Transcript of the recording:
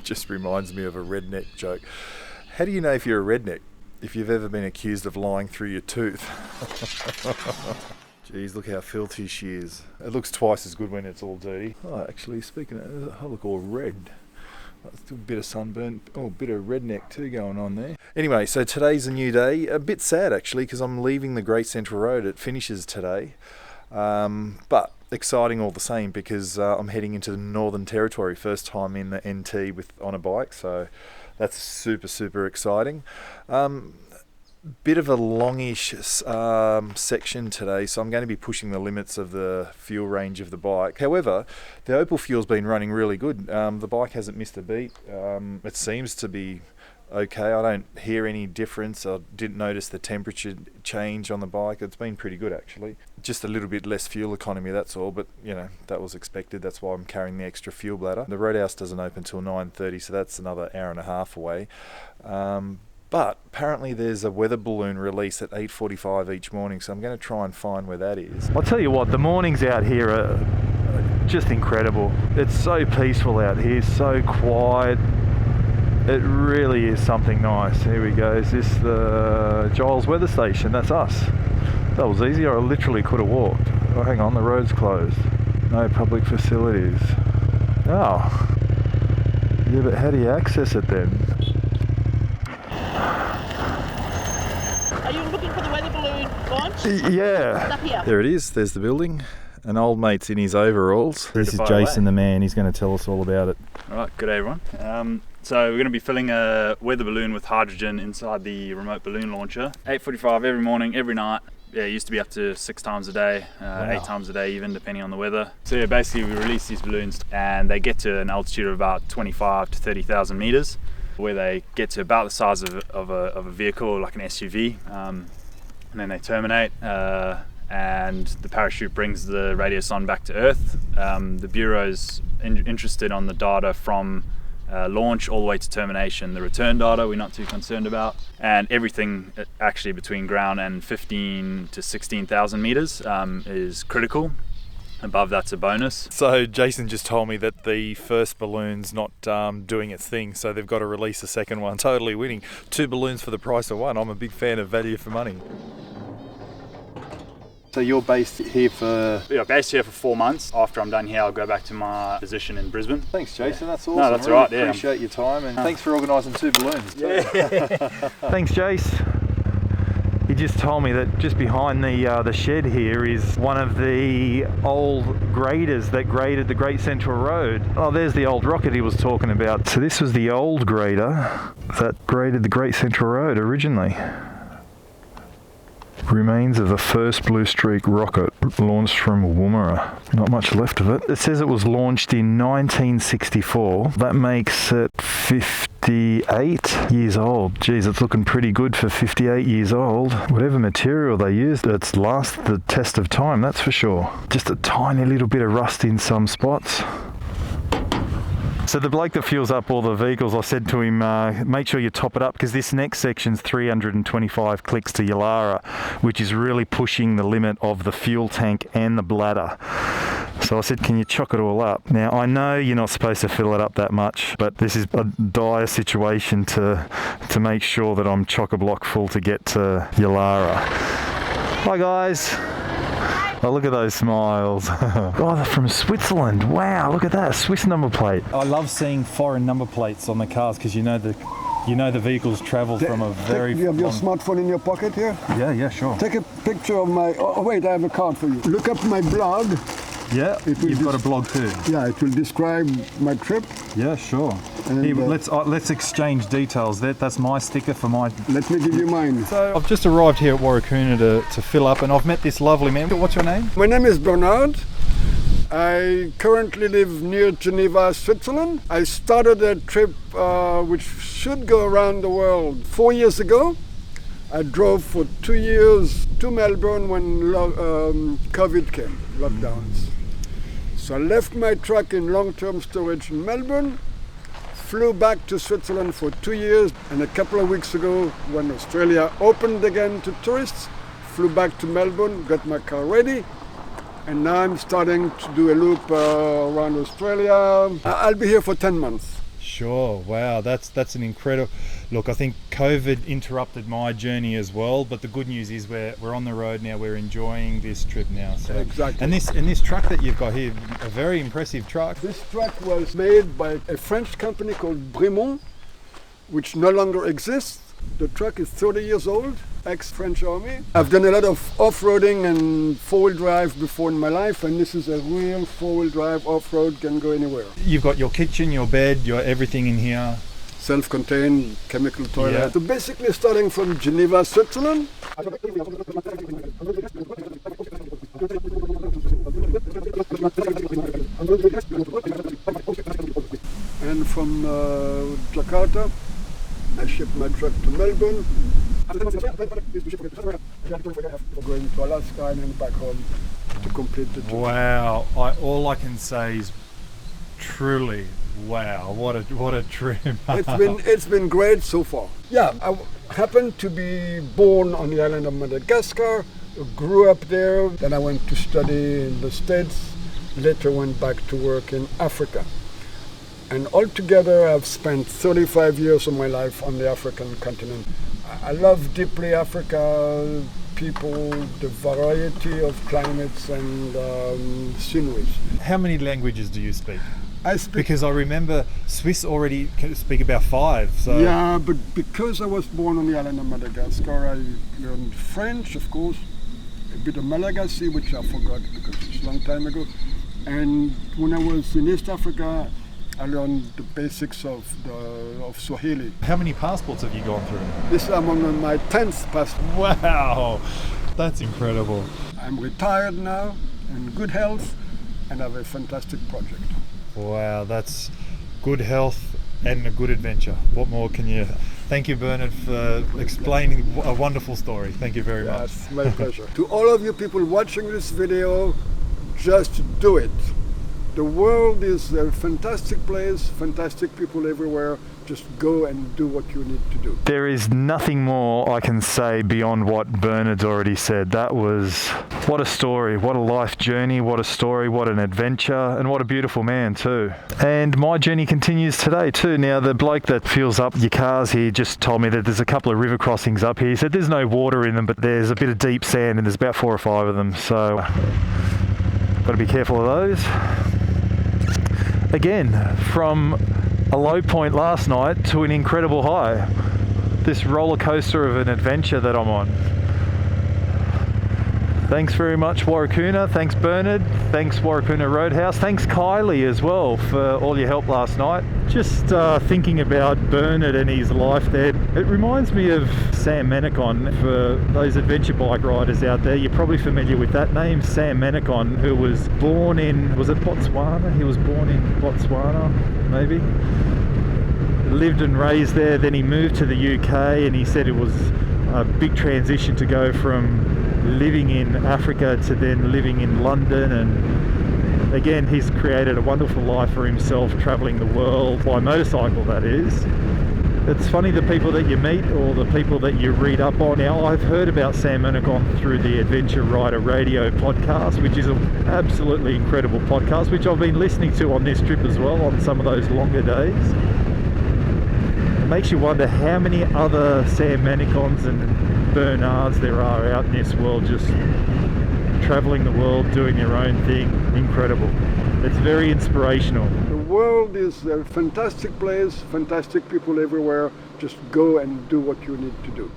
just reminds me of a redneck joke. How do you know if you're a redneck? If you've ever been accused of lying through your tooth. Jeez, look how filthy she is. It looks twice as good when it's all dirty. Oh, actually, speaking of, I look all red. A bit of sunburn, oh, a bit of redneck too going on there. Anyway, so today's a new day. A bit sad actually, because I'm leaving the Great Central Road. It finishes today. But exciting all the same, because I'm heading into the Northern Territory. First time in the NT on a bike, so that's super exciting. Bit of a longish section today, so I'm going to be pushing the limits of the fuel range of the bike. However, the Opal fuel's been running really good. The bike hasn't missed a beat. It seems to be okay. I don't hear any difference. I didn't notice the temperature change on the bike. It's been pretty good actually. Just a little bit less fuel economy, that's all, but you know, that was expected. That's why I'm carrying the extra fuel bladder. The roadhouse doesn't open till 9:30, so that's another hour and a half away. But apparently there's a weather balloon release at 8:45 each morning, so I'm going to try and find where that is. I'll tell you what, the mornings out here are just incredible. It's so peaceful out here, so quiet. It really is something nice. Here we go. Is this the Giles weather station? That's us. That was easy. I literally could have walked. Oh, hang on, the road's closed. No public facilities. Oh. Yeah, but how do you access it then? Are you looking for the weather balloon launch? Yeah. Up here. There it is. There's the building. An old mate's in his overalls. This is Jason the man. He's going to tell us all about it. Alright, good day everyone. So we're going to be filling a weather balloon with hydrogen inside the remote balloon launcher. 8:45 every morning, every night. Yeah, it used to be up to 6 times a day, Wow. 8 times a day even, depending on the weather. So yeah, basically we release these balloons and they get to an altitude of about 25 to 30,000 meters, where they get to about the size of a vehicle, like an SUV, and then they terminate, and the parachute brings the radio sonde back to Earth. The Bureau's interested on the data from launch all the way to termination. The return data we're not too concerned about, and everything actually between ground and 15 to 16,000 meters is critical. Above that's a bonus. So Jason just told me that the first balloon's not doing its thing, so they've got to release a second one. Totally winning. 2 balloons for the price of one. I'm a big fan of value for money. So you're based here for... Yeah, based here for 4 months. After I'm done here, I'll go back to my position in Brisbane. Thanks, Jason. Yeah. That's awesome. No, that's all right. Yeah. Appreciate your time, and thanks for organising 2 balloons. Yeah. Thanks, Jace. He just told me that just behind the shed here is one of the old graders that graded the Great Central Road. Oh, there's the old rocket he was talking about. So this was the old grader that graded the Great Central Road originally. Remains of the first Blue Streak rocket launched from Woomera. Not much left of it. It says it was launched in 1964. That makes it 58 years old. Geez, it's looking pretty good for 58 years old. Whatever material they used, it's lasted the test of time, that's for sure. Just a tiny little bit of rust in some spots. So the bloke that fuels up all the vehicles, I said to him, make sure you top it up, because this next section's 325 clicks to Yalara, which is really pushing the limit of the fuel tank and the bladder. So I said, can you chock it all up? Now, I know you're not supposed to fill it up that much, but this is a dire situation to make sure that I'm chock-a-block full to get to Yalara. Hi guys. Oh, look at those smiles. Oh, they're from Switzerland. Wow, look at that, Swiss number plate. I love seeing foreign number plates on the cars, because you know the vehicles travel from a very... You have your smartphone in your pocket here? Yeah, sure. Take a picture of my... Oh, wait, I have a card for you. Look up my blog. Yeah, you've got a blog too. Yeah, it will describe my trip. Yeah, sure. And here, let's exchange details. That's my sticker for my... Let me give you mine. So I've just arrived here at Warracoona to fill up, and I've met this lovely man. What's your name? My name is Bernard. I currently live near Geneva, Switzerland. I started a trip which should go around the world 4 years ago. I drove for 2 years to Melbourne when COVID came, lockdowns. So I left my truck in long-term storage in Melbourne, flew back to Switzerland for 2 years, and a couple of weeks ago, when Australia opened again to tourists, flew back to Melbourne, got my car ready, and now I'm starting to do a loop around Australia. I'll be here for 10 months. Sure. Wow, that's an incredible. Look, I think COVID interrupted my journey as well, but the good news is we're on the road now. We're enjoying this trip now. So. Exactly. And this truck that you've got here, a very impressive truck. This truck was made by a French company called Bremont, which no longer exists. The truck is 30 years old, ex-French Army. I've done a lot of off-roading and four-wheel drive before in my life, and this is a real four-wheel drive off-road, can go anywhere. You've got your kitchen, your bed, your everything in here. Self-contained chemical toilet. Yeah. So basically starting from Geneva, Switzerland. And from Jakarta, I shipped my truck to Melbourne. Going to Alaska and then back home to complete the journey. Wow! All I can say is truly, wow! What a trip! It's been great so far. Yeah, I happened to be born on the island of Madagascar. Grew up there. Then I went to study in the States. Later went back to work in Africa. And altogether, I've spent 35 years of my life on the African continent. I love deeply Africa, people, the variety of climates and sceneries. How many languages do you speak? I speak. Because I remember Swiss already speak about 5. So Yeah, but because I was born on the island of Madagascar, I learned French, of course, a bit of Malagasy, which I forgot because it's a long time ago. And when I was in East Africa, I learned the basics of Swahili. How many passports have you gone through? This I'm on my 10th passport. Wow, that's incredible. I'm retired now, in good health, and have a fantastic project. Wow, that's good health and a good adventure. What more can you... Thank you, Bernard, for explaining a wonderful story. Thank you very much. It's my pleasure. To all of you people watching this video, just do it. The world is a fantastic place, fantastic people everywhere. Just go and do what you need to do. There is nothing more I can say beyond what Bernard's already said. That was, what a story, what a life journey, what a story, what an adventure, and what a beautiful man too. And my journey continues today too. Now, the bloke that fills up your cars here just told me that there's a couple of river crossings up here. He said there's no water in them, but there's a bit of deep sand and there's about 4 or 5 of them. So, got to be careful of those. Again, from a low point last night to an incredible high. This roller coaster of an adventure that I'm on. Thanks very much, Warracoona. Thanks, Bernard. Thanks, Warracoona Roadhouse. Thanks, Kylie, as well, for all your help last night. Just thinking about Bernard and his life there, it reminds me of Sam Menacon. For those adventure bike riders out there, you're probably familiar with that name, Sam Menacon, who was born in, was it Botswana? He was born in Botswana, maybe? Lived and raised there, then he moved to the UK, and he said it was a big transition to go from living in Africa to then living in London, and again he's created a wonderful life for himself, travelling the world by motorcycle, that is. It's funny, the people that you meet or the people that you read up on. Now, I've heard about Sam Menacon through the Adventure Rider Radio podcast, which is an absolutely incredible podcast, which I've been listening to on this trip as well, on some of those longer days. It makes you wonder how many other Sam Menacons and Bernards there are out in this world, just travelling the world, doing their own thing. Incredible. It's very inspirational. The world is a fantastic place, fantastic people everywhere. Just go and do what you need to do.